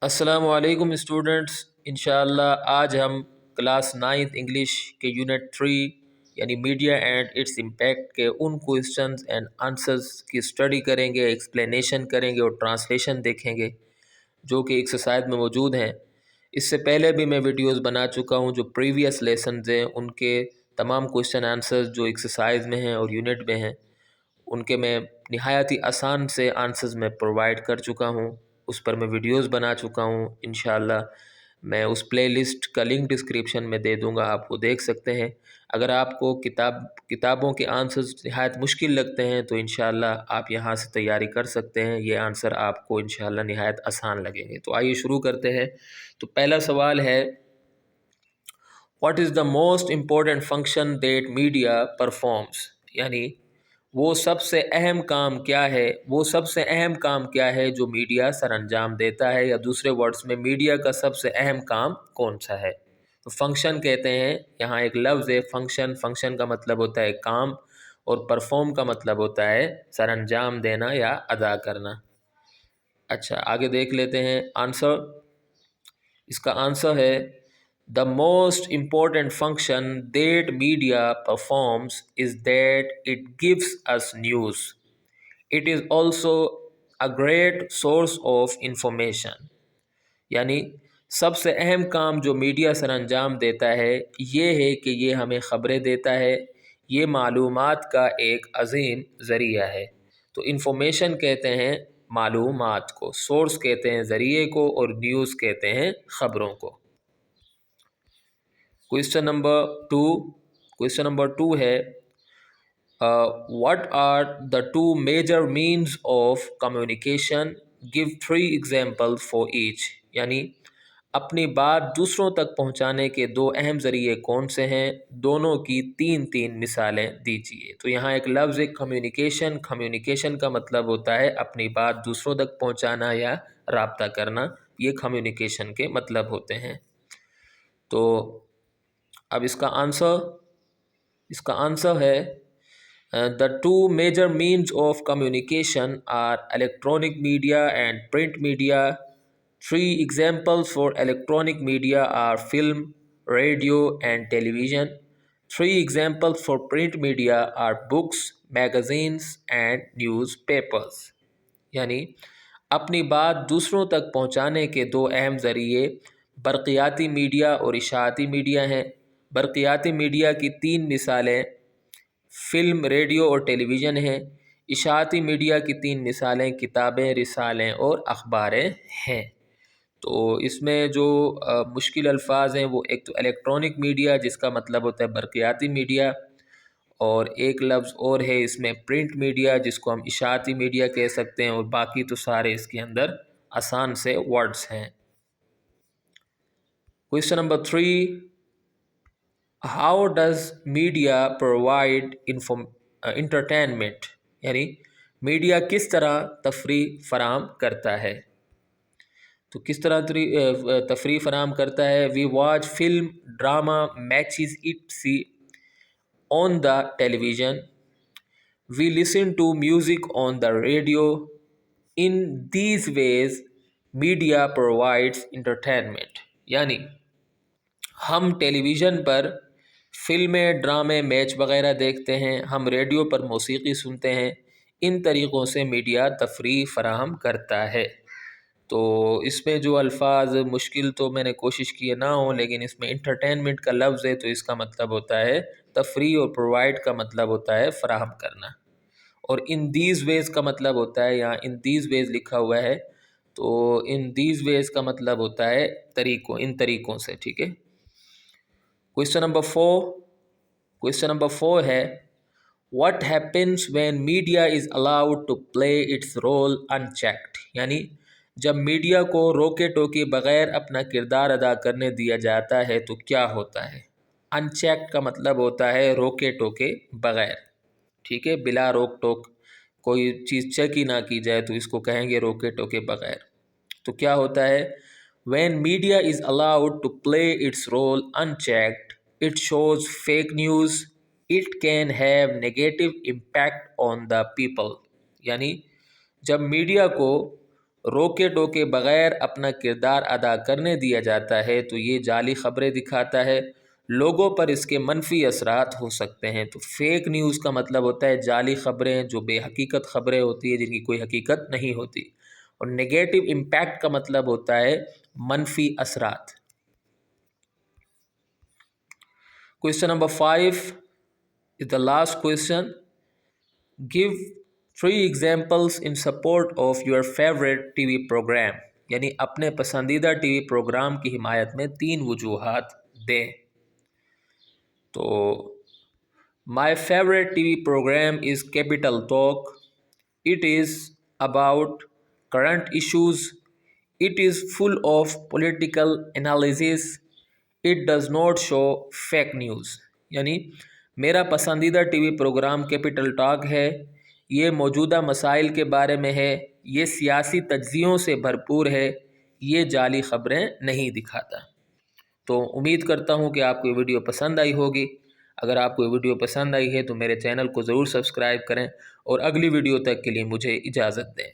السلام علیکم اسٹوڈنٹس، انشاءاللہ آج ہم کلاس 9 انگلش کے یونٹ 3 یعنی میڈیا اینڈ اٹس امپیکٹ کے ان کوئسچنز اینڈ آنسرز کی اسٹڈی کریں گے، ایکسپلینیشن کریں گے اور ٹرانسلیشن دیکھیں گے جو کہ ایکسرسائز میں موجود ہیں۔ اس سے پہلے بھی میں ویڈیوز بنا چکا ہوں جو پریویس لیسنز ہیں، ان کے تمام کوئسچن آنسرز جو ایکسرسائز میں ہیں اور یونٹ میں ہیں ان کے میں نہایت ہی آسان سے آنسرز میں پرووائڈ کر چکا ہوں، اس پر میں ویڈیوز بنا چکا ہوں۔ انشاءاللہ میں اس پلے لسٹ کا لنک ڈسکرپشن میں دے دوں گا، آپ کو دیکھ سکتے ہیں۔ اگر آپ کو کتابوں کے آنسرز نہایت مشکل لگتے ہیں تو انشاءاللہ آپ یہاں سے تیاری کر سکتے ہیں، یہ آنسر آپ کو انشاءاللہ نہایت آسان لگیں گے۔ تو آئیے شروع کرتے ہیں۔ تو پہلا سوال ہے، what is the most important function that media performance, یعنی وہ سب سے اہم کام کیا ہے، جو میڈیا سر انجام دیتا ہے، یا دوسرے ورڈز میں میڈیا کا سب سے اہم کام کون سا ہے۔ تو فنکشن کہتے ہیں، یہاں ایک لفظ ہے فنکشن کا مطلب ہوتا ہے کام، اور پرفارم کا مطلب ہوتا ہے سر انجام دینا یا ادا کرنا۔ اچھا آگے دیکھ لیتے ہیں آنسر۔ اس کا آنسر ہے The most important function that media performs is that it gives us news. It is also a great source of information. یعنی سب سے اہم کام جو میڈیا سر انجام دیتا ہے یہ ہے کہ یہ ہمیں خبریں دیتا ہے، یہ معلومات کا ایک عظیم ذریعہ ہے۔ تو انفارمیشن کہتے ہیں معلومات کو، سورس کہتے ہیں ذریعے کو، اور نیوز کہتے ہیں خبروں کو۔ کوئسچن نمبر 2 ہے، what are the two major means of communication? Give 3 examples for each. یعنی اپنی بات دوسروں تک پہنچانے کے 2 اہم ذریعے کون سے ہیں، دونوں کی 3 مثالیں دیجیے۔ تو یہاں ایک لفظ ہے کمیونیکیشن کا مطلب ہوتا ہے اپنی بات دوسروں تک پہنچانا یا رابطہ کرنا، یہ کمیونیکیشن کے مطلب ہوتے ہیں۔ تو اب اس کا آنسر ہے the two major means of communication are electronic media and print media. 3 examples for electronic media are film, radio and television. 3 examples for print media are books, magazines and newspapers. یعنی اپنی بات دوسروں تک پہنچانے کے 2 اہم ذریعے برقیاتی میڈیا اور اشاعتی میڈیا ہیں۔ برقیاتی میڈیا کی 3 مثالیں فلم، ریڈیو اور ٹیلی ویژن ہیں۔ اشاعتی میڈیا کی 3 مثالیں کتابیں، رسالیں اور اخباریں ہیں۔ تو اس میں جو مشکل الفاظ ہیں وہ ایک تو الیکٹرانک میڈیا جس کا مطلب ہوتا ہے برقیاتی میڈیا، اور ایک لفظ اور ہے اس میں پرنٹ میڈیا جس کو ہم اشاعتی میڈیا کہہ سکتے ہیں، اور باقی تو سارے اس کے اندر آسان سے ورڈز ہیں۔ Question number 3، how does media provide entertainment, یعنی میڈیا کس طرح تفریح فراہم کرتا ہے۔ تو کس طرح تفریح فراہم کرتا ہے؟ We watch film, drama, matches see on the television, we listen to music on the radio, in these ways media provides entertainment. یعنی ہم ٹیلی ویژن پر فلمیں، ڈرامے، میچ وغیرہ دیکھتے ہیں، ہم ریڈیو پر موسیقی سنتے ہیں، ان طریقوں سے میڈیا تفریح فراہم کرتا ہے۔ تو اس میں جو الفاظ مشکل تو میں نے کوشش کی نہ ہوں، لیکن اس میں انٹرٹینمنٹ کا لفظ ہے تو اس کا مطلب ہوتا ہے تفریح، اور پرووائڈ کا مطلب ہوتا ہے فراہم کرنا، اور ان دیز ویز کا مطلب ہوتا ہے، یہاں ان دیز ویز لکھا ہوا ہے تو ان دیز ویز کا مطلب ہوتا ہے ان طریقوں سے، ٹھیک ہے۔ کوئسچن نمبر 4 ہے، what happens when media is allowed to play its role unchecked؟ یعنی جب میڈیا کو روکے ٹوکے بغیر اپنا کردار ادا کرنے دیا جاتا ہے تو کیا ہوتا ہے۔ انچیکڈ کا مطلب ہوتا ہے روکے ٹوکے بغیر، ٹھیک ہے، بلا روک ٹوک کوئی چیز چیک ہی نہ کی جائے تو اس کو کہیں گے روکے ٹوکے بغیر۔ تو کیا ہوتا ہے، when media is allowed to play its role unchecked, it shows fake news, it can have negative impact on the people۔ یعنی جب میڈیا کو روکے ٹوکے بغیر اپنا کردار ادا کرنے دیا جاتا ہے تو یہ جعلی خبریں دکھاتا ہے، لوگوں پر اس کے منفی اثرات ہو سکتے ہیں۔ تو فیک نیوز کا مطلب ہوتا ہے جعلی خبریں، جو بے حقیقت خبریں ہوتی ہیں جن کی کوئی حقیقت نہیں ہوتی، اور نگیٹو امپیکٹ کا مطلب ہوتا ہے منفی اثرات۔ Question number 5 is the last question. Give 3 examples in support of your favorite TV program. یعنی اپنے پسندیدہ ٹی وی پروگرام کی حمایت میں 3 وجوہات دیں۔ تو my favorite TV program is Capital Talk. It is about current issues. It is full of political analysis. It does not show fake news. یعنی میرا پسندیدہ TV programme Capital Talk ہے، یہ موجودہ مسائل کے بارے میں ہے، یہ سیاسی تجزیوں سے بھرپور ہے، یہ جعلی خبریں نہیں دکھاتا۔ تو امید کرتا ہوں کہ آپ کو یہ ویڈیو پسند آئی ہوگی۔ اگر آپ کو یہ ویڈیو پسند آئی ہے تو میرے چینل کو ضرور سبسکرائب کریں، اور اگلی ویڈیو تک کے لیے مجھے اجازت دیں۔